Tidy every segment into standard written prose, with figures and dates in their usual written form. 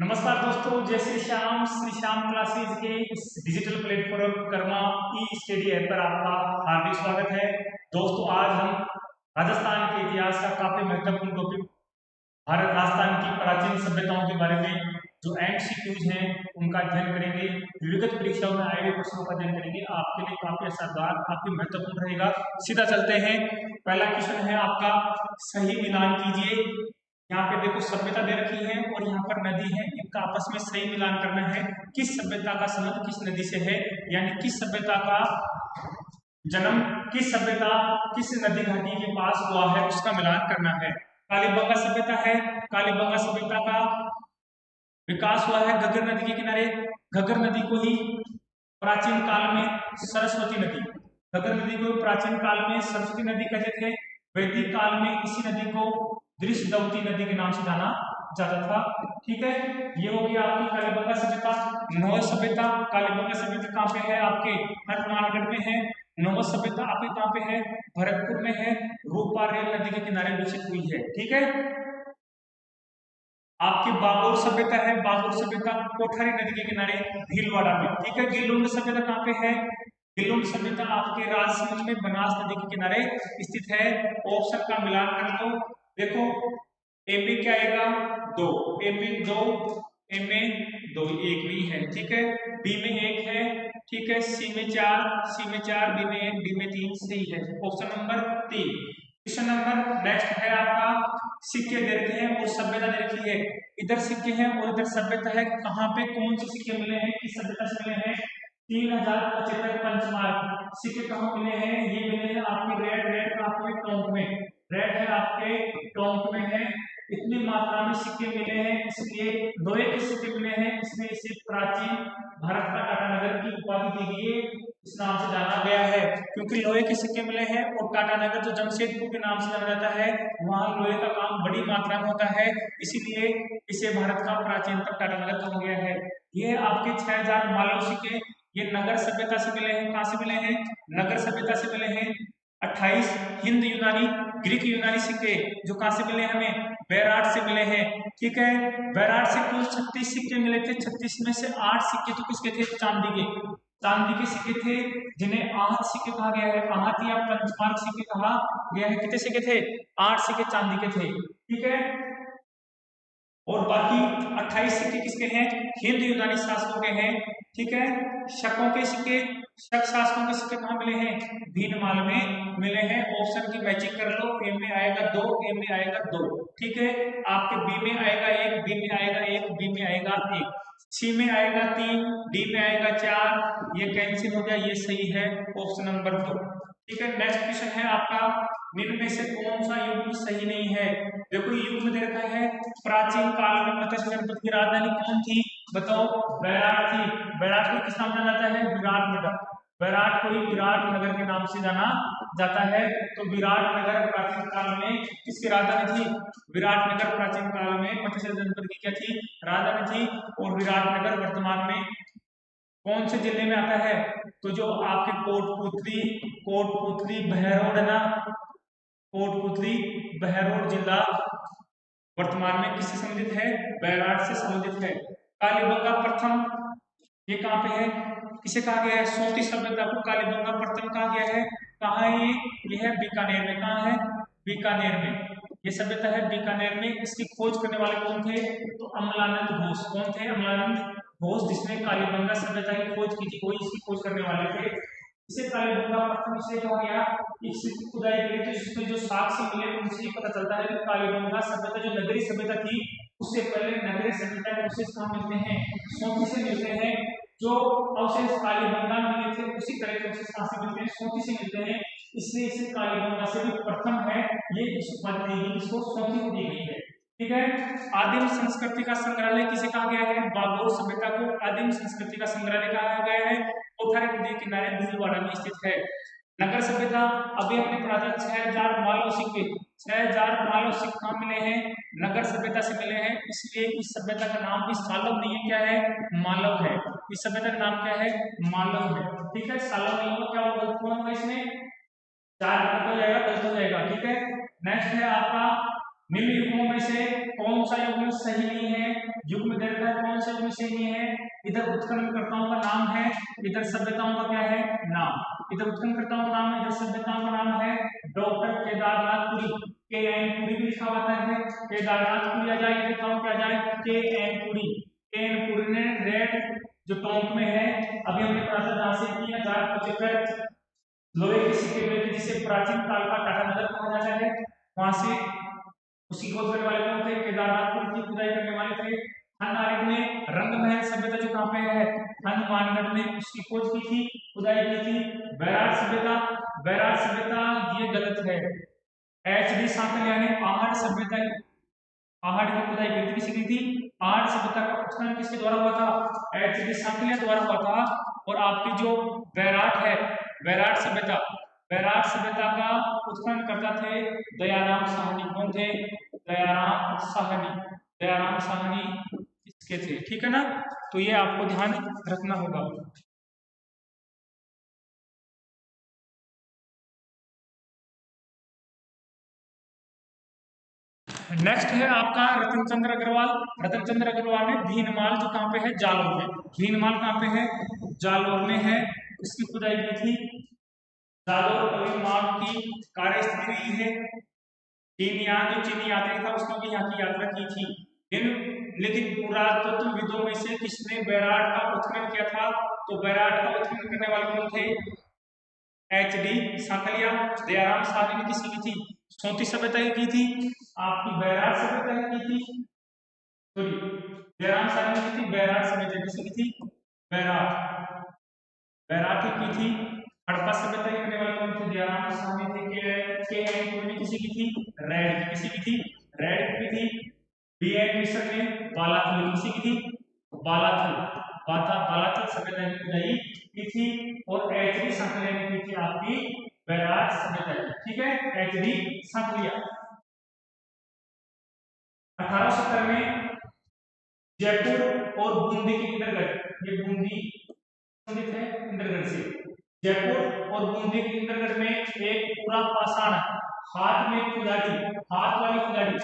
नमस्कार दोस्तों, जय श्री श्याम क्लासेज के इस डिजिटल प्लेटफॉर्म कर्मा ई स्टडी ऐप पर आपका हार्दिक स्वागत है। दोस्तों, आज हम राजस्थान के इतिहास का काफी महत्वपूर्ण टॉपिक भारत राजस्थान की प्राचीन सभ्यताओं के बारे में जो एमसीक्यूज हैं उनका अध्ययन करेंगे। विविध परीक्षाओं में आए हुए प्रश्नों का अध्ययन करेंगे। आपके लिए काफी असरदार, काफी महत्वपूर्ण रहेगा। सीधा चलते हैं। पहला क्वेश्चन है आपका, सही मिलान कीजिए। यहाँ पे देखो सभ्यता दे रखी है और यहाँ पर नदी है, इनका आपस में सही मिलान करना है। किस सभ्यता का संबंध किस नदी से है, यानी किस सभ्यता का जन्म किस सभ्यता किस नदी घाटी के पास हुआ है, उसका मिलान करना है। कालीबंगा सभ्यता है, कालीबंगा सभ्यता का विकास हुआ है घग्गर नदी के किनारे। घग्गर नदी को ही प्राचीन काल में सरस्वती नदी, घग्गर नदी को प्राचीन काल में सरस्वती नदी कहते थे। वैदिक काल में इसी नदी को दृश्यवती नदी के नाम से जाना जाता था। ठीक है, ये हो गया आपकी कालीबंगा सभ्यता। नौ सभ्यता, कालीबंगा सभ्यता कहाँ पे है? आपके हनुमानगढ़ में है। नौ सभ्यता आपके कहाँ पे है? भरतपुर में है। रूपा रेल नदी के किनारे विकसित हुई है। ठीक है, आपकी बागोर सभ्यता है, बागोर सभ्यता कोठारी नदी के किनारे भीलवाड़ा में। ठीक है, गिलुंड सभ्यता कहाँ पे है? गिलुंड सभ्यता आपके राजसमंद में बनास नदी के किनारे स्थित है। ऑप्शन का मिलान कर लो। देखो, ए में क्या आएगा? 2, ए में 2, ए में 2, एक भी है। ठीक है, बी में 1 है। ठीक है, सी में 4, सी में 4, डी में 1, डी में 3 सही है। Option number 3। Question number next है आपका, सिक्के दे रखे हैं और सभ्यता दे रखी है। इधर सिक्के हैं और इधर सभ्यता है। कहाँ पे कौन से सिक्के मिले हैं, किस सभ्यता से मिले हैं? 3075 पंचमार्क सिक्के कहाँ मिले हैं? ये मिले हैं आपके रेड का आपके टोंक में, रेड है आपके टोंक में है। इतनी मात्रा में सिक्के मिले हैं, इसलिए लोहे के सिक्के मिले हैं। इसमें इसे प्राचीन भारत का टाटानगर की उपाधि दी गई है, इस नाम से जाना गया है, क्योंकि लोहे के सिक्के मिले हैं। और टाटानगर जो जमशेदपुर के नाम से जाना जाता है, वहां लोहे का काम बड़ी मात्रा में होता है, इसीलिए इसे भारत का प्राचीनतम टाटानगर कहा गया है। ये आपके 6000 मालव सिक्के, ये नगर सभ्यता से मिले हैं। कहां से मिले हैं? नगर सभ्यता से मिले हैं। 28 हिंद यूनानी ग्रीक यूनानी सिक्के जो कहां से मिले हमें? बैराट से मिले हैं। ठीक है, बैराट से कुल 36 सिक्के मिले थे। 36 में से 8 सिक्के तो किसके थे? चांदी के, चांदी के सिक्के थे, जिन्हें आहत सिक्के कहा गया है। आहत या पंचमार्क सिक्के कहा गया है। कितने सिक्के थे? 8 सिक्के चांदी के थे। ठीक है, और बाकी 28 सिक्के किसके हैं? हिंद यूनानी शासकों के हैं। ठीक है, शकों के सिक्के, शक शासकों के सिक्के कहाँ मिले हैं? भीनमाल में मिले हैं। ऑप्शन की मैचिंग कर लो। ए में आएगा 2, ए में आएगा 2। ठीक है, आपके बी में आएगा 1, बी में आएगा 1, बी में आएगा 1, सी में आएगा 3, डी में आएगा 4। ये कैंसिल हो गया, ये सही है, ऑप्शन नंबर 2। ठीक है, नेक्स्ट क्वेश्चन है आपका, निम्न में से कौन सा युग सही नहीं है? देखो, युग में दे रखा है प्राचीन काल में मत्स्य जनपद की राजधानी कौन थी? बताओ। बैराट थी। बैराट को किस नाम जाना जाता है? विराट नगर। बैराट को ही विराट नगर के नाम से जाना जाता है। तो विराट नगर प्राचीन काल में किसकी राजधानी थी? विराट नगर प्राचीन काल में मत्स्य जनपद की क्या थी? राजधानी थी। और विराट नगर वर्तमान में कौन से जिले में आता है? तो जो आपके कोटपुतली बहरोड है ना, कोटपुतली बहरोड जिला वर्तमान में किससे संबंधित है? बैराट से संबंधित है। कालीबंगा प्रथम, ये कहाँ पे है? किसे कहा गया है? सोती सभ्यता को कालीबंगा प्रथम कहा गया है। कहाँ है ये? ये है बीकानेर में। कहाँ है? बीकानेर में। ये सभ्यता है बीकानेर में। इसकी खोज करने वाले कौन थे? तो अमलानंद घोष। कौन थे? अमलानंद घोष, जिसने कालीबंगा सभ्यता की खोज की थी, वही इसकी खोज करने वाले थे। इसे कालीबंगा प्रथम इसलिए कहा गया, इसकी खुदाई करी थी, जिसमें जो साक्ष्य मिले उनसे ये पता चलता है कि कालीबंगा सभ्यता जो नगरीय सभ्यता थी, उससे पहले नगरीय सभ्यता के अवशेष कहाँ मिलते हैं? सोती से मिलते हैं। जो अवशेष कालीबंगा में मिले थे, उसी तरह के अवशेष कहाँ से मिलते हैं? सोती से मिलते हैं। इसलिए इसे कालीबंगा से भी प्रथम है, ये इसको सोती को दी गई है। ठीक है, आदिम संस्कृति का संग्रहालय किसे कहा गया है? बागोर सभ्यता को आदिम संस्कृति का संग्रहालय कहा गया है। कोठारी नदी के किनारे भीलवाड़ा में स्थित है। नगर सभ्यता, अभी हमने पढ़ा था 6000 मालव सिक्के। 6000 मालव सिक्के कहाँ मिले हैं? नगर सभ्यता से मिले हैं। इसलिए इस सभ्यता का नाम भी सालव नहीं है, क्या है? मालव है। इस सभ्यता का नाम क्या है? मालव है। ठीक है, सालव नहीं होगा, क्या होगा? कौन होगा इसमें? 4 गलत हो जाएगा, गलत हो जाएगा। ठीक है, नेक्स्ट है आपका निम्न युग्मों में से कौन सा युग्म सही नहीं है? युग्म देता है कौन सा युग्म सही नहीं है? इधर उत्खननकर्ताओं का नाम है, इधर सभ्यताओं का क्या है? नाम। इधर उत्खननकर्ताओं का नाम है, इधर सभ्यताओं का नाम है डॉक्टर केदारनाथ पुरी। के एन पुरी भी लिखा होता है, केदारनाथ पुरी आ जाए, लिखा क्या जाए? के एन पुरी। के एन पुरी ने रेड जो टोंक में है, अभी हमने पढ़ा था जहां से 3075 लोहे के सिक्के मिले थे, जिसे प्राचीन काल का टाटा नगर कहा जाता है, वहां से उसी खोज करने वाले कौन थे? केदारनाथ की खुदाई करने वाले थे। हननारिक ने रंगमहल सभ्यता जो कहां पे है? हनुमानगढ़ में, उसकी खोज की थी, खुदाई की थी। बैराट सभ्यता, बैराट सभ्यता ये गलत है। एच डी सांकलिया ने आहड़ सभ्यता, आहड़ की खुदाई की थी, किसी की थी? आहड़ सभ्यता का उत्खनन किसके द्वारा हुआ था? एच डी सांकलिया द्वारा हुआ था। और आपकी जो बैराट है, बैराट सभ्यता, बैराट सभ्यता का उत्खनन करता थे दयाराम साहनी। कौन थे? दयाराम साहनी। दयाराम साहनी इसके थे, ठीक है ना? तो ये आपको ध्यान रखना होगा। नेक्स्ट है आपका रतन चंद्र अग्रवाल। रतन चंद्र अग्रवाल ने भीनमाल जो कहां पे है? जालौर में। भीनमाल कहां पे है? जालौर में है। इसकी खुदाई की थी। जालौर भीनमाल की कार्यस्थिति रही है। चीनियान जो चीनी यात्री था उसने भी यहाँ की यात्रा की थी। लेकिन पुरातत्वविदों में से किसने बैराट का उत्खनन किया था? तो बैराट का उत्खनन करने वाले कौन थे? H D Sankalia. दयाराम साहनी ने किसकी की थी? सोती सभ्यता की थी। आपकी बैराट सभ्यता की थी, सॉरी दयाराम साहनी ने की थी बैराट सभ्यता। किसकी की थी? बैराट, बैराट की थी। हड़प्पा सभ्यता करने वाले कौन थे? दयाराम साहनी थे। के किसी की थी? रेड, किसी की थी? रेड की थी। बी एन मिश्र ने बालाथल, किसी की थी? बालाथल, बालाथल सभ्यता की खुदाई की थी। और एच डी सांकलिया ने की थी आपकी बैराट सभ्यता की, ठीक है? H D Sankalia. 1870 में जयपुर और बूंदी की इंटरगढ़, ये बूंदी संबंधित है इंद्रगढ़ से। जयपुर और बूंदी के इंद्रगढ़ में एक पूरा पाषाण हाथ में कुल्हाड़ी, हाथ वाली कुल्हाड़ी,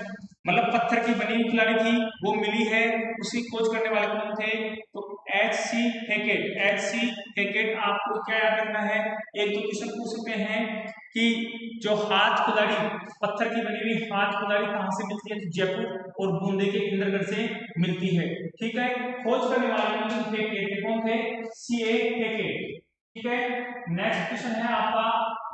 मतलब पत्थर की बनी हुई कुल्हाड़ी थी, वो मिली है। उसी खोज करने वाले कौन थे? तो एच सी हैकेट। H C हैकेट। आपको क्या याद रखना है? एक दो क्वेश्चन पूछ सकते हैं कि जो हाथ कुल्हाड़ी, पत्थर की बनी हुई हाथ कुल्हाड़ी कहां से मिलती है? जयपुर और बूंदी के इंद्रगढ़ से मिलती है, ठीक है? खोज करने वाले कौन थे? सी ए हैकेट, ठीक है? नेक्स्ट क्वेश्चन है आपका,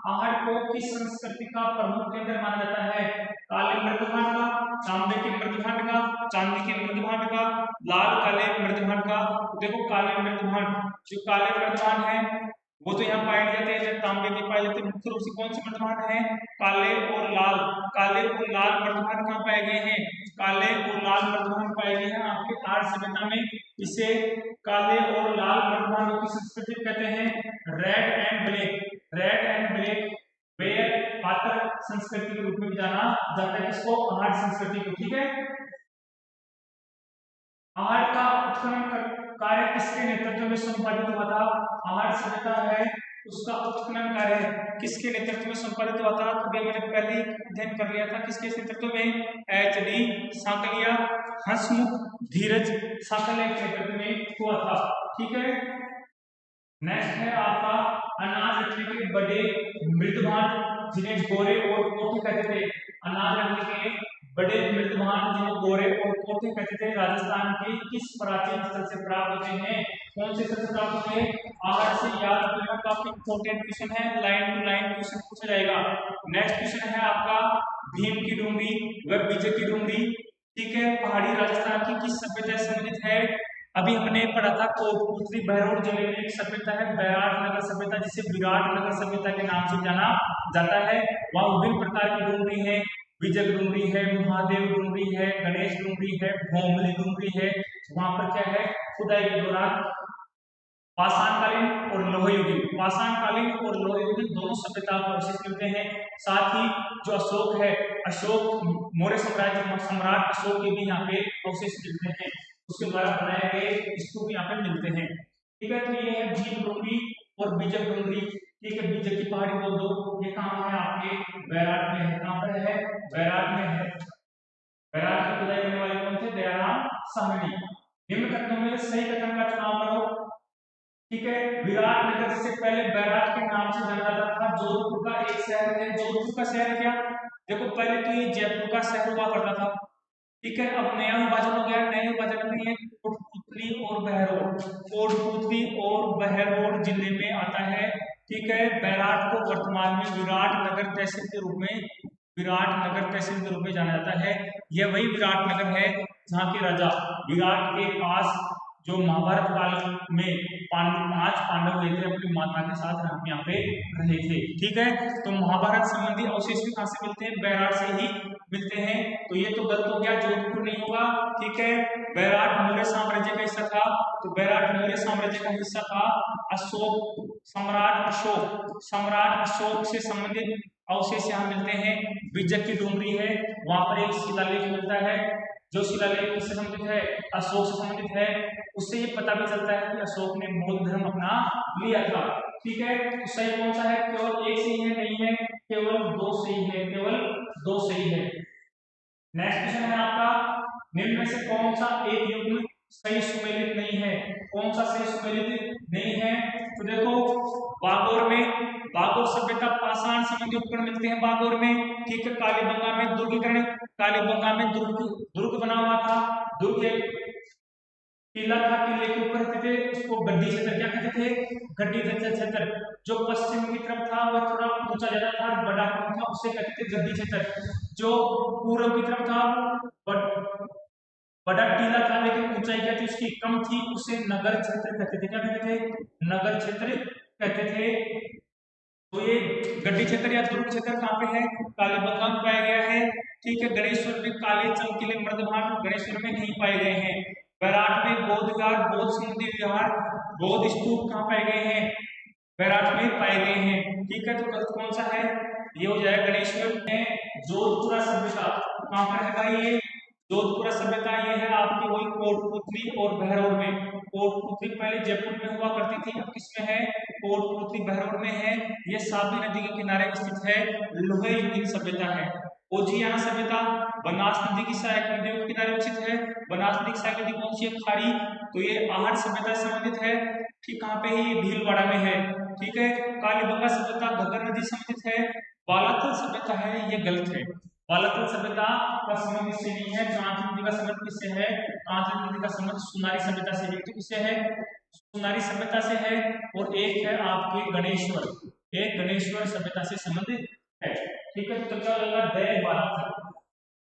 आहड़ को किस संस्कृति का प्रमुख केंद्र माना जाता है? काले मृदभांड का, तांबे के मृदभांड का, चांदी के मृदभांड का, लाल काले मृदभांड का? देखो काले मृदभांड, जो काले मृदभांड है वो तो यहाँ पाए जाते हैं, जब तांबे के पाए जाते हैं। मुख्य रूप से कौन से मृदभांड है? काले और लाल। काले और लाल मृदभांड कहाँ पाए गए हैं? काले और लाल मृदभांड पाए गए हैं आपके आर्य सभ्यता में। इसे काले और लाल मृदभांडों की संस्कृति कहते हैं red and black, red and black ware पात्र संस्कृति के रूप में जाना जाता है। किसको? आहड़ संस्कृति को, ठीक है? आहड़ का उत्खनन कार्य किसके नेतृत्व में संपादित हुआ था? आहड़ सभ्यता है, उसका उत्खनन कार्य किसके नेतृत्व में संपादित हुआ था? तो मैंने पहले ही अध्ययन कर लिया था, किसके नेतृत्व में? एच डी सांकलिया, हंसमुख धीरज सांकलिया के नेतृत्व में हुआ था, ठीक है? नेक्स्ट है आपका अनाज रखने के बड़े मृदभांड, जिन्हें गोरे और कोठे कहते थे। अनाज रखने के बड़े मृदभांड, जिन्हें गोरे और कोठे कहते थे, राजस्थान के किस प्राचीन स्थल से प्राप्त होते हैं? कौन से स्थल से प्राप्त होते हैं? आहड़ से। याद रखना, काफी इंपॉर्टेंट क्वेश्चन है, लाइन टू लाइन क्वेश्चन पूछा जाएगा। नेक्स्ट क्वेश्चन है आपका भीम की डूंगरी व विजय की डूंगरी, ठीक है? पहाड़ी राजस्थान की किस सभ्यता से संबंधित है? अभी हमने पढ़ा था कोटपुतली बहरोड जिले में एक सभ्यता है बैराट नगर सभ्यता, जिसे विराट नगर सभ्यता के नाम से जाना जाता है। वहां विभिन्न प्रकार की डूंगरी है, विजय डूंगरी है, महादेव डूंगरी है, गणेश डूंगरी है, भोमली डूंगरी है। वहां पर क्या है? खुदाई के दौरान पाषाणकालीन और लोहयुगीन, पाषाणकालीन और लोहयुगीन दोनों सभ्यता को अवशेष मिलते हैं। साथ ही जो अशोक है, अशोक मौर्य साम्राज्य सम्राट अशोक के भी यहाँ पे अवशेष मिलते हैं, उसके द्वारा बनाए गए स्तूप यहाँ पे मिलते हैं, ठीक है? तो ये है भीम डूंगरी और विजय डूंगरी, ठीक है? विजय की पहाड़ी बोल दो, ये कहाँ है? आपके बैराट में है। कहाँ पर है? बैराट में है। बैराज की खुदाई करने वाले कौन थे? दयाराम साहनी। निम्न कथनों में सही कथन का चुनाव करो। ठीक है, विराटनगर से पहले बैराज के नाम से जाना जाता था। जोधपुर का एक शहर है। जोधपुर का शहर क्या? देखो पहले तो ये जयपुर का शहर हुआ करता था। ठीक है, अब नया विभाजन हो गया। नए विभाजन में ये कोटपुतली और बहरोड, कोटपुतली और बहरोड जिले में आता है। ठीक है, बैराट को वर्तमान में विराटनगर तहसील के रूप में, विराटनगर तहसील के रूप में जाना जाता है। यह वही विराटनगर है जहाँ के राजा विराट के पास जो महाभारत काल में पांच पांडव हुए थे, अपनी माता के साथ यहाँ पे रहे थे। ठीक है, तो महाभारत संबंधी अवशेष भी कहाँ से मिलते हैं? बैराट से ही मिलते हैं। तो ये तो गलत हो गया, जोधपुर नहीं होगा। ठीक है, बैराट मौर्य साम्राज्य का हिस्सा था। तो बैराट मौर्य साम्राज्य का हिस्सा था। अशोक, सम्राट अशोक से संबंधित अवशेष यहाँ मिलते हैं। विजय की डूंगरी है, वहां पर एक शिलालेख मिलता है। जो शिलालेख किससे संबंधित है? अशोक से संबंधित है। उससे ये पता भी चलता है कि अशोक ने बौद्ध धर्म अपना लिया था। ठीक है, तो सही कौन सा है? केवल एक सही है, नहीं है, केवल दो सही है, केवल दो सही है। नेक्स्ट क्वेश्चन है आपका, निम्न में से कौन सा एक युग्म सही सुमेलित नहीं है? कौन सा सही सुमेलित नहीं है? तो देखो, बागोर में, बागोर सभ्यता पाषाण संबंधी उपकरण मिलते हैं बागोर में। ठीक है, कालीबंगा में दुर्गीकरण, कालीबंगा में दुर्ग बना हुआ था। दुर्ग एक किला था, किले के ऊपर रहते थे, उसको गड्डी क्षेत्र क्या कहते थे? गड्डी क्षेत्र। जो पश्चिम की तरफ था वह थोड़ा ऊंचा ज्यादा था, बड़ा कम था, उसे कहते थे गड्डी क्षेत्र। जो पूर्व की तरफ था बड़ा टीला था लेकिन ऊंचाई क्या थी उसकी? कम थी, उसे नगर क्षेत्र कहते थे। क्या कहते थे? नगर क्षेत्र कहते थे। तो ये गड्डी क्षेत्र या दुर्ग क्षेत्र कहाँ पे है? कालीबंगा में पाया गया है। ठीक है, गणेश्वर में काले चमकीले मर्दभान गणेश्वर में नहीं पाए गए हैं। बैराट में बौद्ध विहार, बौद्ध समुद्री विहार, बौद्ध स्तूप कहाँ पाए गए हैं? बैराट में पाए गए हैं। ठीक है, तो गलत कौन सा है? ये हो जाएगा गणेश्वर में। जोधपुरा सभ्यता कहाँ पर है भाई? ये जोधपुरा सभ्यता ये है आपकी वही कोटपुतली और बहरोड में। कोटपुतली पहले जयपुर में हुआ करती थी, अब किसमें है? कोटपुतली बहरोड में है। ये साबी नदी के किनारे स्थित है, लोहे युगीन सभ्यता है। ओजियाना सभ्यता बनास नदी की सहायक नदियों के किनारे स्थित है। बनास नदी की सहायक नदी कौन सी है? खारी। तो ये आहट सभ्यता से संबंधित है। ठीक, कहाँ पे है? ये भीलवाड़ा में है। ठीक है, कालीबंगा सभ्यता घग्गर नदी संबंधित है। बालाथल सभ्यता है, ये गलत है। बालाथल सभ्यता का संबंध इससे नहीं है। कांचन नदी का संबंध किससे है? कांचन नदी का संबंध सुनारी सभ्यता से है। तो किससे है? सुनारी सभ्यता से है। और एक है आपके गणेश्वर, एक गणेश्वर सभ्यता से संबंधित है। ठीक है, तो क्या लगेगा? दय बालाथल।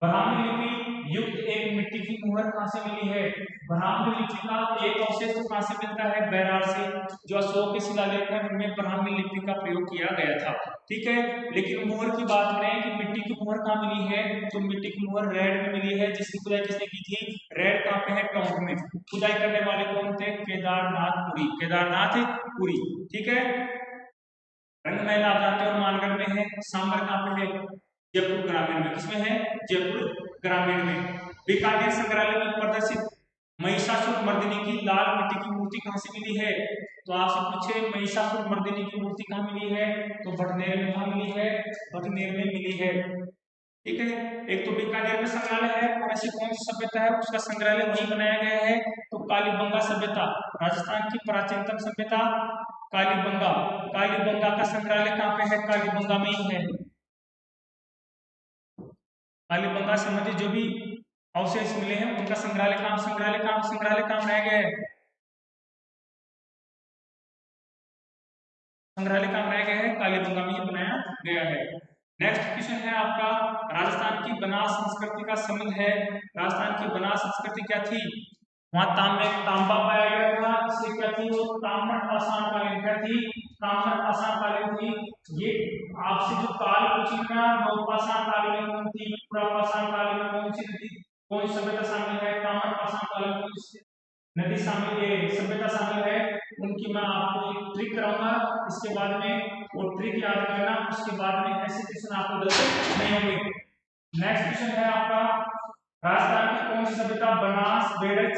ब्राह्मी लिपि युक्त एक मिट्टी की मुहर कहां से मिली है? ब्राह्मी लिपि का एक अवशेष तो कहां से मिलता है? बैराट से, जो अशोक के शिलालेख है उनमें ब्राह्मी लिपि का प्रयोग किया गया था। ठीक है, लेकिन मुहर की बात करें कि मिट्टी की मुहर कहां मिली है, तो मिट्टी की मुहर रेड में मिली है। जिसकी खुदाई किसने की थी? रेड कहां पे है? टोंक में। खुदाई करने वाले कौन थे? केदारनाथ पुरी, केदारनाथ पुरी। ठीक है, रंगमहल आप जानते हो मानगढ़ में है। सांबर कहां पे है? जयपुर ग्रामीण में। किसमें है? जयपुर ग्रामीण में। बीकानेर संग्रहालय में प्रदर्शित महिषासुर मर्दिनी की लाल मिट्टी की मूर्ति कहां से मिली है? तो आपसे पूछे महिषासुर मर्दिनी की मूर्ति कहां मिली है? तो भटनेर में। कहां मिली है? भटनेर में मिली है। ठीक है, एक तो बीकानेर में संग्रहालय है और ऐसी कौन सी सभ्यता है उसका संग्रहालय वही बनाया गया है? तो कालीबंगा सभ्यता, राजस्थान की प्राचीनतम सभ्यता कालीबंगा। कालीबंगा का संग्रहालय कहां पे है? कालीबंगा में ही है। कालीबंगा संबंधित जो भी अवशेष मिले हैं उनका संग्रहालय काम बनाया गया है? संग्रहालय काम बनाया गया है, कालीबंगा में ही बनाया गया है। नेक्स्ट क्वेश्चन है आपका, राजस्थान की बनास संस्कृति का संबंध है। राजस्थान की बनास संस्कृति क्या थी? वहां तांबा पाया गया था। इससे क्या थी? वो ताम्र पाषाण कालीन। क्या थी? ताम्र पाषाण कालीन थी। ये आपसे जो काल पूछेगा, नवपाषाण कालीन कौन थी, पुरापाषाण कालीन कौन सी नदी, कौन सी सभ्यता शामिल है, ताम्र पाषाण कालीन कौन सी नदी शामिल है, सभ्यता शामिल है, उनकी मैं आपको एक ट्रिक कराऊंगा। इसके बाद में वो ट्रिक याद करना, उसके बाद में ऐसे क्वेश्चन आपको गलत नहीं होंगे। नेक्स्ट क्वेश्चन है आपका, राजस्थान की कौन सी सभ्यता बनास, बेड़च,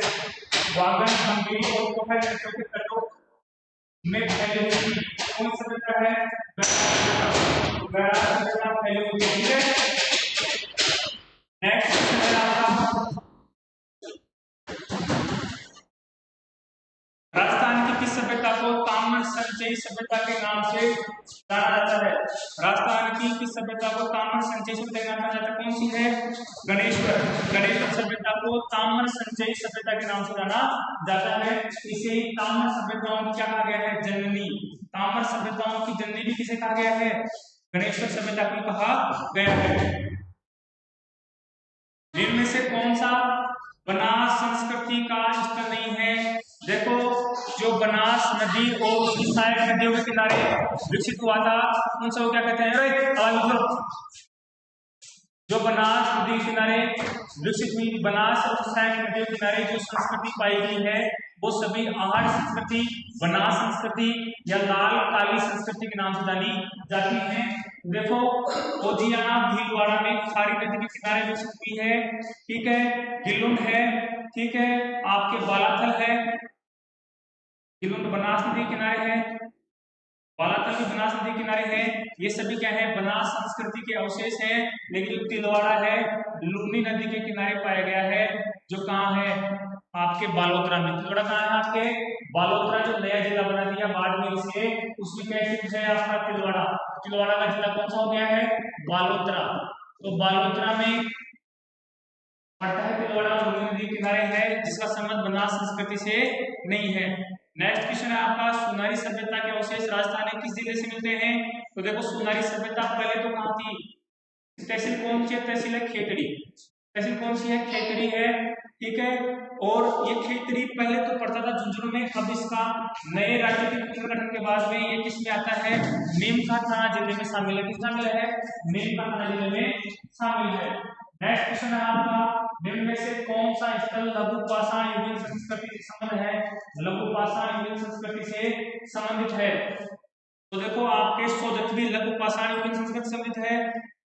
वागड़, हम्पी और कोहर नदियों के तटों में फैली हुई थी? कौन सी सभ्यता है? बैराज सभ्यता फैली हुई थी। नेक्स्ट क्वेश्चन है संचयी सभ्यता के नाम से जाना जाता है। राजस्थान की किस सभ्यता को ताम्र संचयी सभ्यता के नाम से जाना जाता है? कौन सी है? गणेश्वर सभ्यता को ताम्र संचयी सभ्यता के नाम से जाना जाता है। इसे ही ताम्र सभ्यताओं की क्या कहा गया है? जननी। ताम्र सभ्यताओं की जननी भी किसे कहा गया है? गणेश्वर सभ्यता को कहा गया है। इनमें से कौन सा बनास संस्कृति का स्थल नहीं है? देखो, जो बनास नदी और उसकी सहायक नदियों के किनारे विकसित हुआ था, उन सबको क्या कहते हैं? जो बनास नदी के किनारे विकसित हुई, बनास और सहायक नदियों के किनारे जो संस्कृति पाई गई है, वो सभी आहट संस्कृति, बनास संस्कृति या लाल काली संस्कृति के नाम से जानी जाती है। देखो, ओजियाना भीलवाड़ा में खारी नदी के किनारे विकसित हुई है, ठीक है। गिलुंड है, ठीक है, आपके बालाथल है, गिलुंड बनास नदी के किनारे है, बालाथल भी बनास नदी के किनारे है। ये सभी क्या है? बनास संस्कृति के अवशेष हैं। लेकिन जो तिलवाड़ा है, लुनी नदी के किनारे पाया गया है, जो कहाँ है? आपके बालोतरा में। तिलवाड़ा कहाँ है? आपके बालोतरा, जो नया जिला बना दिया बाद में इसे, उसमें क्या स्थित है? आपका तिलवाड़ा। तिलवाड़ा का जिला कौन सा हो गया है? बालोतरा। तो बालोतरा में पड़ता है तिलवाड़ा, लुनी नदी के किनारे है, जिसका संबंध बनास संस्कृति से नहीं है। नेक्स्ट क्वेश्चन है आपका, सुनारी सभ्यता के अवशेष राजस्थान के किस जिले से मिलते हैं? तो देखो, सुनारी सभ्यता पहले तो कहाँ थी? तहसील कौन सी है? तहसील है खेतड़ी। तहसील कौन सी है? खेतड़ी है, ठीक है। और ये खेतड़ी पहले तो पड़ता था झुंझुनू में, अब इसका नए राज्य के पुनर्गठन के बाद में ये किस में आता है? नीमका थाना जिले में शामिल है। किस शामिल है? नीमका थाना जिले में शामिल है। नेक्स्ट क्वेश्चन है आपका, निम्न में से कौन सा स्थल लघु पाषाण युगीन संस्कृति से संबंध है? लघु पाषाण युगीन संस्कृति से संबंधित है। तो देखो, आपके सोजतवी लघु पाषाण युगीन संस्कृति से संबंधित है,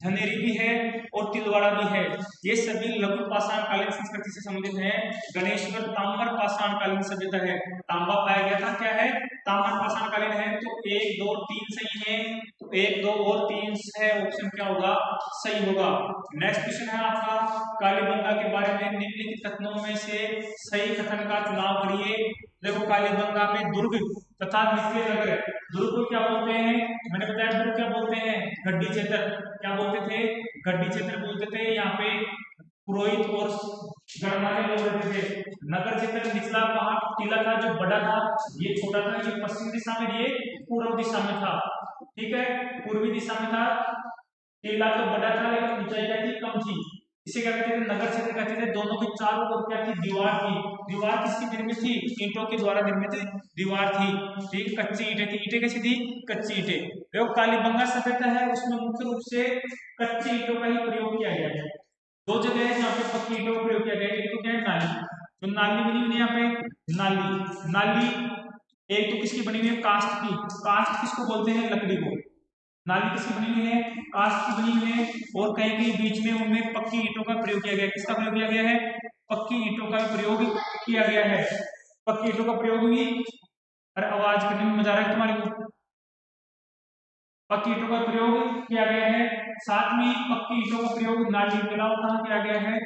धनेरी भी है और तिलवाड़ा भी है। ये सभी लघु पाषाण कालीन संस्कृति से संबंधित है। गणेश्वर ताम्र पाषाण कालीन सभ्यता है। तांबा पाया गया था, क्या है? ताम्र पाषाण कालीन है। तो 1 2 3 सही है, तो 1 2 और 3 है, ऑप्शन क्या होगा? सही होगा। नेक्स्ट क्वेश्चन है आपका, कालीबंगा के बारे में निम्नलिखित कथनों में से सही कथन का चुनाव करिए। देखो, कालीबंगा में दुर्ग तथा निचले नगर, दुर्ग को क्या बोलते हैं? मैंने बताया, दुर्ग क्या बोलते हैं? गड्डी क्षेत्र। क्या बोलते थे? गड्डी क्षेत्र बोलते थे। यहाँ पे पुरोहित और गणमान्य लोग रहते थे। नगर क्षेत्र निचला पहाड़ टीला था, जो बड़ा था, ये छोटा था, ये पश्चिम दिशा में, ये पूर्व दिशा में था, ठीक है, पूर्वी दिशा में था। टीला तो बड़ा था, लेकिन ऊंचाई क्या थी? कम थी। इसे क्या कहते थे? नगर क्षेत्र कहते थे। दोनों के चारों ओर क्या थी? दीवार थी। दीवार किसकी निर्मित थी? ईंटों के द्वारा निर्मित दीवार थी, ठीक। कच्ची ईंटें थी। ईंटें कैसी थी? कच्ची ईंटें। देखो, कालीबंगा सभ्यता है, उसमें मुख्य रूप से कच्ची ईंटों का ही प्रयोग किया गया है। 2 जगह है जहाँ पे पक्की ईंटों का प्रयोग किया गया है। एक तो क्या है? नाली। तो नाली बनी हुई है यहाँ पे, नाली एक तो किसकी बनी हुई है? काष्ठ की। काष्ठ किसको बोलते हैं? लकड़ी को। नाली किसकी बनी हुई है? काष्ठ की बनी हुई है। और कहीं कहीं बीच में उनमें पक्की ईंटों का प्रयोग किया गया है। किसका प्रयोग किया गया है? पक्की ईंटों का प्रयोग किया गया है। पक्की ईंटों का प्रयोग भी, अरे आवाज करने में मजा आ रहा है तुम्हारे को। पक्की ईंटों का प्रयोग किया गया है। साथ में पक्की ईंटों का प्रयोग नाली के अलावा कहाँ किया गया है?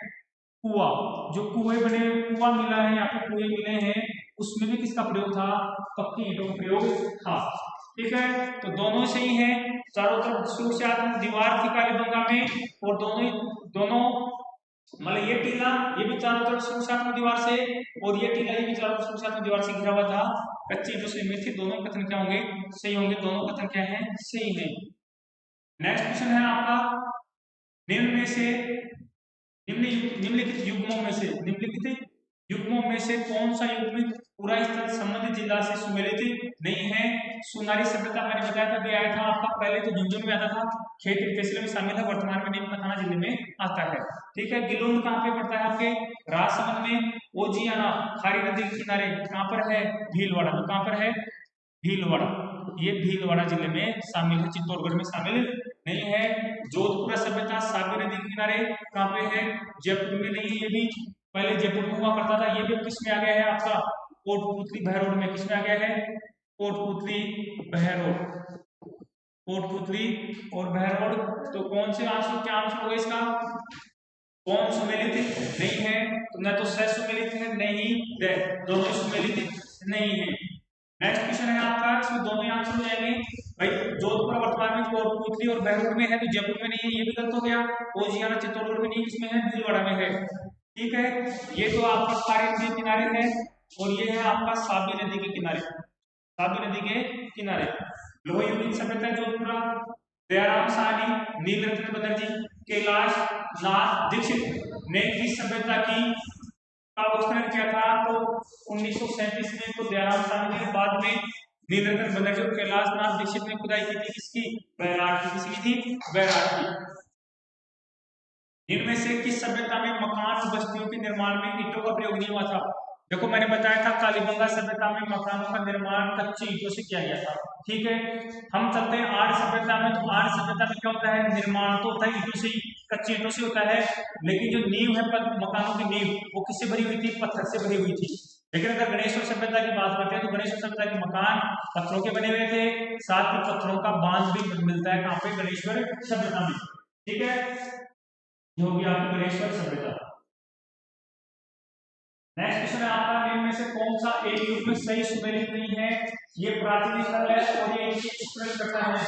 कुआ। जो कुएं बने, कुआ मिला है यहाँ पे, कुएं मिले हैं, उसमें भी किसका प्रयोग था? पक्की ईंटों का प्रयोग था, ठीक है। तो दोनों सही है। चारों तरफ सुरक्षात्मक दीवार थी कालीबंगा में, और दोनों मतलब ये टीला, ये भी चारों तरफ सुरक्षात्मक दीवार से, और ये टीला, ये भी चारों तरफ सुरक्षात्मक दीवार से घिरा हुआ था। कच्ची जो से निर्मित थी। दोनों कथन क्या होंगे? सही होंगे। दोनों कथन क्या है? सही है। नेक्स्ट क्वेश्चन है आपका, निम्न में से निम्नलिखित युग्मों में से कौन सा युग्म पूरा स्थल संबंधित जिला से सुमेलित नहीं है? सुनारी सभ्यता मैंने बताया था, भी आया था आपका, पहले तो झुंझुनू में आता था, खेतड़ी तहसील में शामिल है, वर्तमान में नीमका थाना जिले में आता है, ठीक है। गिलोंड कहाँ पे पड़ता है? आपके राजसमंद में। ओजियाना खारी नदी के किनारे कहाँ पर है? भीलवाड़ा। तो कहाँ पर है? भीलवाड़ा। ये भीलवाड़ा जिले में शामिल है, चित्तौड़गढ़ में शामिल नहीं है। जोधपुर सभ्यता साबी नदी के किनारे कहाँ पे है? जयपुर में नहीं है। ये भी पहले जयपुर में हुआ करता था। ये भी किस में आ गया है? आपका कोटपुतली बहरोड में। किस में आ गया है? कोटपुतली बहरोड। कोटपुतली और बहरोड। तो कौन से आंसर, क्या आंसर होगा इसका? कौन सुमेलित नहीं है? तो न तो सह सुमेलित है, नहीं दोनों सुमेलित नहीं है। नेक्स्ट क्वेश्चन क्वेश्चन है आपका, इसमें दोनों आंसर हो जाएंगे भाई। जोधपुर वर्तमान में कोटपुतली और बहरोड में है, तो जयपुर में नहीं है, ये भी गलत हो गया। ओजियाना चित्तौड़गढ़ में नहीं, किसमें है, भीलवाड़ा में है। ठीक है, ये तो आपका खारी नदी के किनारे है, और ये है आपका साबी नदी के किनारे, तापी नदी के किनारे। लोह युगीन सभ्यता जोधपुर, दयाराम साहनी, नीलरत्न बनर्जी, कैलाश नाथ दीक्षित ने किस सभ्यता की का उत्खनन किया था? तो 1937 में तो दयाराम साहनी ने, बाद में नीलरत्न बनर्जी और कैलाश नाथ दीक्षित ने खुदाई की थी, किसकी? बैराट की। किसकी थी? बैराट की। इनमें से किस सभ्यता में मकान और बस्तियों के निर्माण में ईंटों का प्रयोग नहीं हुआ था? देखो मैंने बताया था कालीबंगा सभ्यता में मकानों का निर्माण कच्ची ईंटों से किया गया था। ठीक है, हम चलते हैं आर्य सभ्यता में। तो आर्य सभ्यता में क्या होता है? निर्माण तो होता है ईंटों से, कच्ची ईंटों से होता है, लेकिन जो नींव है मकानों की नींव, वो किससे भरी हुई थी? पत्थर से भरी हुई थी। लेकिन अगर गणेश्वर सभ्यता की बात करते हैं तो गणेश्वर सभ्यता के मकान पत्थरों के बने हुए थे, साथ ही पत्थरों का बांध भी मिलता है कहां पे? गणेश्वर सभ्यता में। ठीक है, जो भी आपकी गणेश्वर सभ्यता। नेक्स्ट क्वेश्चन है आपका, निम्न में से कौन सा एक युग में सही सुमेलित नहीं है? ये प्राचीन स्थल है और ये इनकी करता है।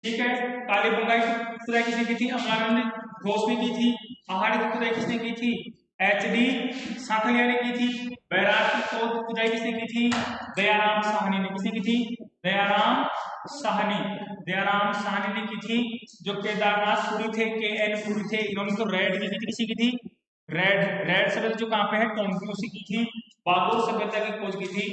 ठीक है, कालीबंगा की खुदाई किसने की थी? अमरानंद घोष ने की थी। पहाड़ी की खुदाई किसने की थी? एचडी सांखलिया ने की थी। बैराग की खुदाई किसने की थी? दयाराम साहनी ने। किसने की थी? दयाराम साहनी। दयाराम साहनी ने की थी। जो केदारनाथ पुरी थे, के एन पुरी थे, इन्होंने तो रेड की थी। किसी की थी? रेड। रेड सभ्यता जो कहां पे है? टोंकी, उसी की थी। बागोर सभ्यता की खोज की थी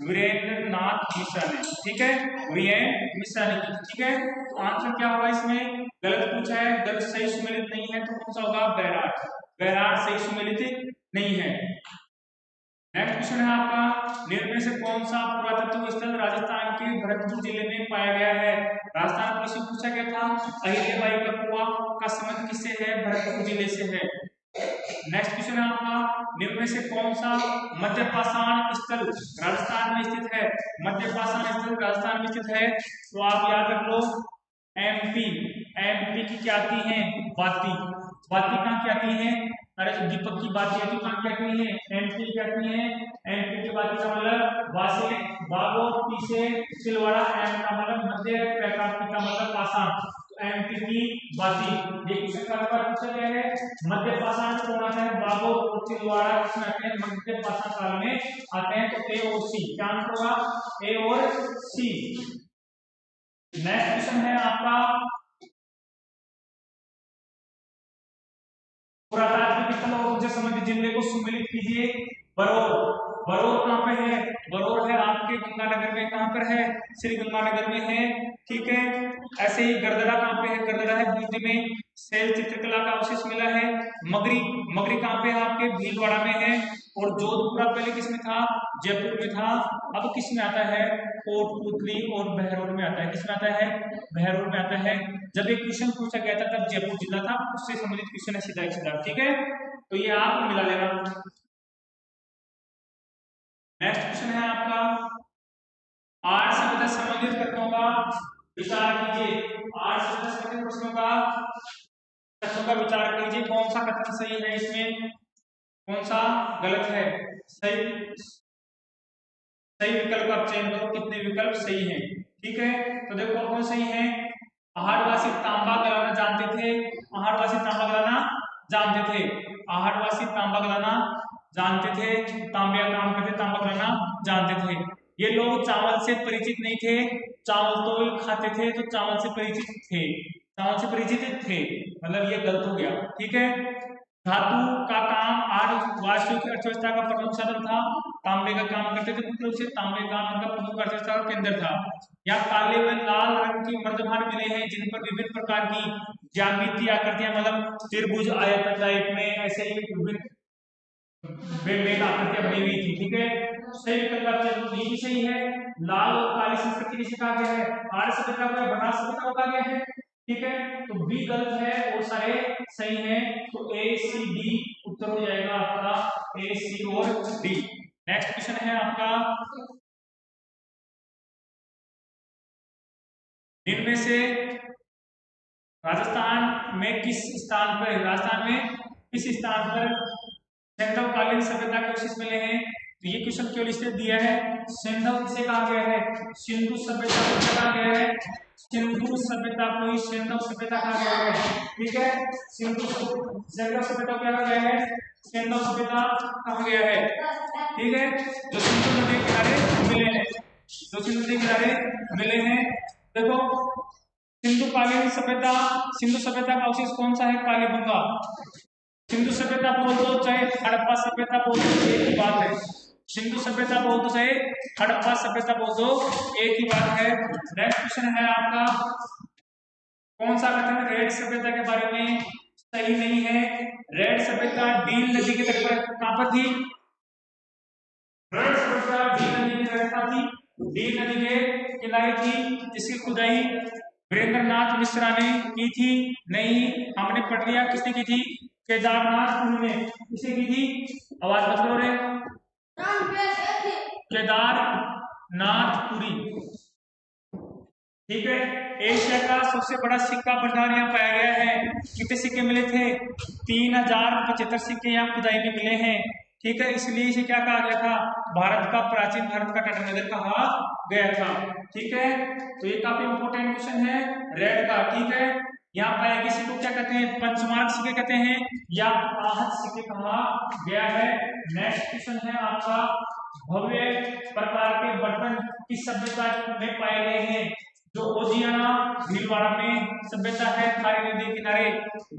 वीरेंद्र नाथ मिश्रा ने। ठीक है, वीरेंद्र मिश्रा ने की। ठीक है, तो आंसर क्या होगा इसमें? गलत पूछा है, गलत सही सुमेलित नहीं है, तो कौन सा होगा? बैराट। बैराट सही सुमेलित नहीं है। नेक्स्ट क्वेश्चन है आपका, निम्न में से कौन सा पुरातत्व स्थल राजस्थान के भरतपुर जिले में पाया गया है? राजस्थान पुलिस से पूछा गया था। अहिल्याबाई का कुआं का संबंध किससे है? भरतपुर जिले से है। नेक्स्ट क्वेश्चन है आपका, निम्न में से कौन सा मध्य पाषाण स्थल राजस्थान में स्थित है? मध्य पाषाण स्थल राजस्थान में स्थित है, तो आप याद रख लो एमपी। एमपी की क्या आती है? बाती। बाती कहां की आती है? अरे तो दीपक की बाती आती कहां की आती है? एमपी की आती है। एमपी की बाती का मतलब वासे, बागोर, पीछे सिलवाड़ा, एम का मतलब मध्य, पैकापी का मतलब पाषाण, एमपी की बाती। ये क्वेश्चन का पेपर पूछा गया है। मध्य पाषाण कौन आता है? बागोर और सिलवाड़ा किसमें आते हैं? मध्य पाषाण काल में आते हैं। तो ए और सी क्या आंसर होगा? ए और सी। नेक्स्ट क्वेश्चन है आपका, पुरातात्विक स्थल और उनसे संबंधित जिले को सुमेलित कीजिए। बरौर। बरौर कहां पे है? बरौर है आपके गंगानगर में। कहां पर है? श्री गंगानगर में है। ठीक है, ऐसे ही गरदरा कहां पे है? गरदरा है बूंदी में, शैल चित्रकला का अवशेष मिला है। मगरी। मगरी कहां पे है? आपके भीलवाड़ा में है। और जोधपुरा पहले किसमें था? जयपुर में था। अब किस में आता है? कोटपुतली और बहरोड में आता है। किस में आता है? बहरोड में आता है। जब एक क्वेश्चन पूछा गया था तब जयपुर जिला था, उससे संबंधित क्वेश्चन है सीधा सीधा। ठीक है, तो ये आप मिला लेना। नेक्स्ट क्वेश्चन है आपका, आर्य सभ्यता से संबंधित कथनों का विचार कीजिए। आर्य सभ्यता से संबंधित प्रश्नों का कथनों का विचार कीजिए। कौन सा कथन सही है इसमें, कौन सा गलत है? सही सही विकल्प आप चयन करो, कितने विकल्प सही हैं। ठीक है, तो देखो कौन सही है। पहाड़वासी तांबा गलाना जानते थे। पहाड़वासी तांबा गलाना जानते थे। पहाड़वासी तांबा गलाना जानते थे, तांबे का काम करते, तांबा गलाना जानते थे। ये लोग चावल से परिचित नहीं थे, चावल तो खाते थे, तो चावल से परिचित थे। चावल से परिचित थे, मतलब ये गलत हो गया। ठीक है, धातु का काम आज वास्तविक अर्थव्यवस्था का प्रमुख साधन था। तांबे का काम करते थे, मुख्य रूप से तांबे का उनका प्रमुख अर्थव्यवस्था का केंद्र था। यहाँ काले व लाल रंग के मर्दभान मिले हैं, जिन पर विभिन्न प्रकार की ज्यामितीय आकृतियां, मतलब त्रिभुज, आयत टाइप में ऐसे ही विभिन्न आकृतियां बनी हुई थी। ठीक है, सही विकल्प ये भी सही है। लाल और काली संस्कृति किसे कहा गया है? आर्य सभ्यता को या बनारस सभ्यता को कहा गया है। ठीक है, तो बी गलत है और सारे सही हैं, तो ए सी डी उत्तर हो जाएगा आपका, ए सी और डी। नेक्स्ट क्वेश्चन है आपका, इनमें से राजस्थान में किस स्थान पर, राजस्थान में किस स्थान पर सैंधवकालीन सभ्यता के अवशेष मिले हैं? तो ये क्वेश्चन केवल इसलिए दिया है। सिंधु किसे कहा गया है? सिंधु सभ्यता को कहा गया है, सिंधु सभ्यता को ही सिंधु सभ्यता कहा गया है। ठीक है, सिंधु सभ्यता क्या कहा गया है? सिंधु सभ्यता कहा गया है। ठीक है, जो सिंधु नदी के किनारे मिले हैं, जो सिंधु नदी के किनारे मिले हैं। देखो सिंधुकालीन सभ्यता, सिंधु सभ्यता का अवशेष कौन सा है? कालीबंगा। सिंधु सभ्यता बोल दो चाहे हड़प्पा सभ्यता बोल दो, एक ही बात है। सिंधु सभ्यता बोल दो चाहे हड़प्पा सभ्यता बोल दो, एक ही बात है। नेक्स्ट क्वेश्चन है आपका, कौन सा कथन रेड सभ्यता के बारे में सही नहीं है? रेड सभ्यता डील नदी के तट पर कहां पर थी? रेड सभ्यता डील नदी के तट पर थी, डील नदी के किनारे थी, जिसकी खुदाई वीरेंद्रनाथ मिश्रा ने की थी। नहीं, हमने पढ़ लिया किसने की थी? केदारनाथ ने। किसे की थी? आवाज मत करो रे। केदारनाथपुरी। ठीक है, एशिया का सबसे बड़ा सिक्का भंडार यहाँ पाया गया है। कितने सिक्के मिले थे? 3075 सिक्के यहाँ खुदाई में मिले हैं। ठीक है, इसलिए इसे क्या कहा गया था? भारत का प्राचीन भारत का टाटानगर कहा गया था। ठीक है, तो ये काफी इंपोर्टेंट क्वेश्चन है रेड का। ठीक है, यहाँ पाए गए सिक्के क्या कहते हैं? पंचमार्क सिक्के कहते हैं या आहत सिक्के कहा गया है। नेक्स्ट क्वेश्चन है आपका, भव्य प्रकार के बर्तन किस सभ्यता में पाए गए हैं? जो ओजियाना भीलवाड़ा में सभ्यता है, खारी नदी के किनारे,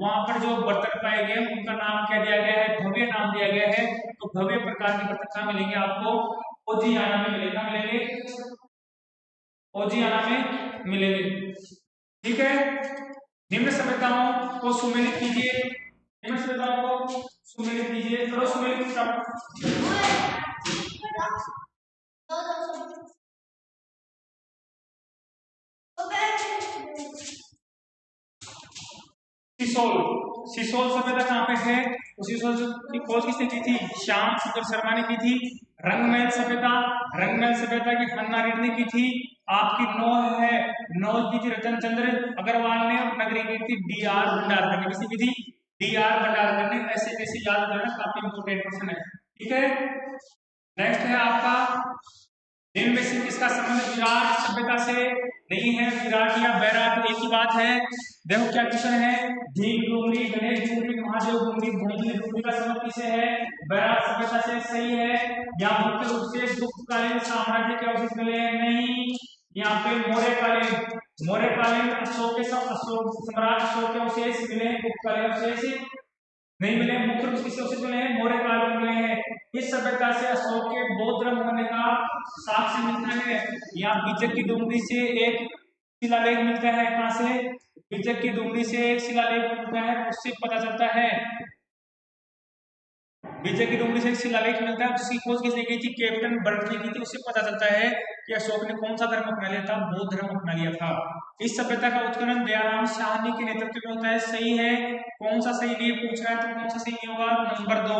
वहां पर जो बर्तन पाए गए उनका नाम क्या दिया गया है? भव्य नाम दिया गया है। तो भव्य प्रकार के बर्तन कहाँ मिलेंगे आपको? ओजियाना में मिलेंगे, ओजियाना में मिलेंगे। ठीक है, निम्न सभ्यताओं को सुमेलित कीजिए, निम्न सभ्यताओं को सुमेलित कीजिए। करो सुमेलित। सिसोल सभ्यता कहाँ पे है? सिसोल की खोज किसने की थी? श्याम सुंदर शर्मा ने की थी। रंगमहल सभ्यता की हन्ना रेड्डी ने की थी। आपकी नौह है, नौह की थी रतन चंद्र अग्रवाल ने, और नगरी की थी डी.आर. भंडारकर ने। किसने की थी? डी.आर. भंडारकर ने। ऐसे ऐसे याद करना, काफी इंपोर्टेंट क्वेश्चन है। ठीक है, नेक्स्ट है आपका, इनमें से किसका संबंध विराट सभ्यता से नहीं है? विराट या बैराट एक ही बात है। देखो क्या क्वेश्चन है, भीम डूंगरी, गणेश डूंगरी, महादेव डूंगरी, भोजली डूंगरी का संबंध किसे है? बैराट सभ्यता से। सही है। यहाँ मुख्य रूप से गुप्तकालीन साम्राज्य के अवशेष मिले हैं। नहीं, यहाँ पे मौर्यकालीन अशोक सम्राट अशोक के अवशेष मिले हैं, गुप्तकालीन अवशेष नहीं मिले। मुख्य रूप से अवशेष मिले हैं मौर्यकाल में मिले हैं। इस सभ्यता से अशोक के बौद्ध धर्म होने का साक्ष्य मिलता है। यहाँ बीजक की डूंगरी से एक शिलालेख मिलता है। कहां से? बीजक की डूंगरी से एक शिलालेख मिलता है, उससे पता चलता है। बीजक की डूंगरी से एक शिलालेख मिलता है, जिसकी खोज किसने की थी? कैप्टन बर्ट ने की थी। उससे पता चलता है कि अशोक ने कौन सा धर्म अपना लिया था? बौद्ध धर्म अपना लिया था। इस सभ्यता का उत्खनन दयाराम साहनी के नेतृत्व में होता है। सही है। कौन सा सही नहीं पूछ रहा है तो कौन सा सही नहीं होगा? नंबर 2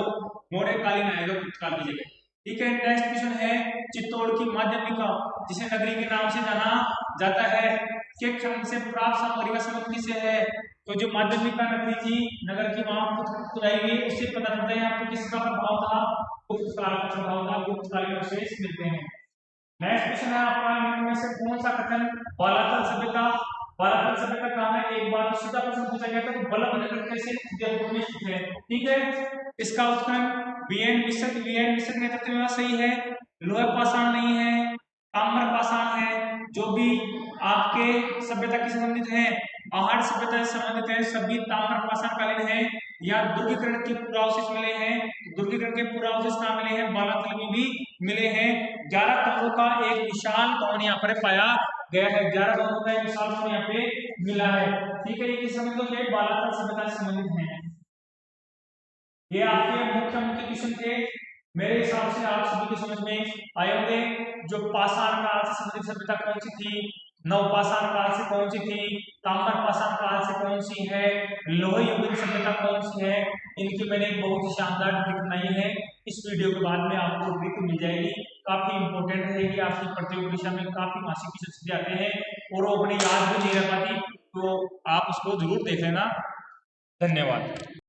मौर्यकालीन आएगा गुप्तकाल की जगह। ठीक है, नेक्स्ट क्वेश्चन है, चित्तौड़ की माध्यमिका जिसे नगरी के नाम से जाना जाता है, के क्षण से प्राप्त सामग्री का संबंध किसे है? तो जो माध्यमिका नगरी थी, नगर की वहां खुदाई हुई, उससे पता चलता है यहाँ पे किसका प्रभाव था? गुप्त काल का प्रभाव था। गुप्तकालीन अवशेष मिलते हैं। नेक्स्ट क्वेश्चन है आपका, इनमें से कौन सा कथन बालातल सभ्यता कहाँ है? एक बार सीधा प्रश्न पूछा गया था, तो बल्लभनगर कैसे जयपुर में स्थित है। ठीक है, इसका उत्खनन वीएन मिश्र के नेतृत्व में। सही है। लोह पाषाण नहीं है, ताम्र पाषाण है। जो भी आपके सभ्यता के संबंधित है, आहट सभ्यता से संबंधित है, सभी ताम्र पाषाण कालीन है। या दुर्गीकरण के पुरावशेष मिले हैं, दुर्गीकरण के पुरावशेष कहाँ मिले हैं? बालातल में भी मिले हैं। 11 तंबू का एक विशाल भवन यहाँ पर पाया गया है। 11 तंबू का एक विशाल भवन यहाँ पे मिला है। ठीक है, ये किस संबंधित है? बालातल सभ्यता से संबंधित है। ये आपके मुख्य क्वेश्चन थे। मेरे हिसाब से आप सभी की समझ में आए होंगे। जो पाषाण काल से संबंधित सभ्यता कौन सी थी, नवपाषाण काल से कौन सी थी, ताम्र पाषाण काल से कौन सी है, लोह युगीन सभ्यता कौन सी है, इनकी मैंने बहुत ही शानदार ट्रिक बनाई है। इस वीडियो के बाद में आपको ट्रिक मिल जाएगी, काफी इंपोर्टेंट रहेगी। आपकी प्रतियोगिता परीक्षा में काफी मासिक क्वेश्चन आते हैं और वो अपनी याद भी नहीं रह पाती, तो आप उसको जरूर देख लेना। धन्यवाद।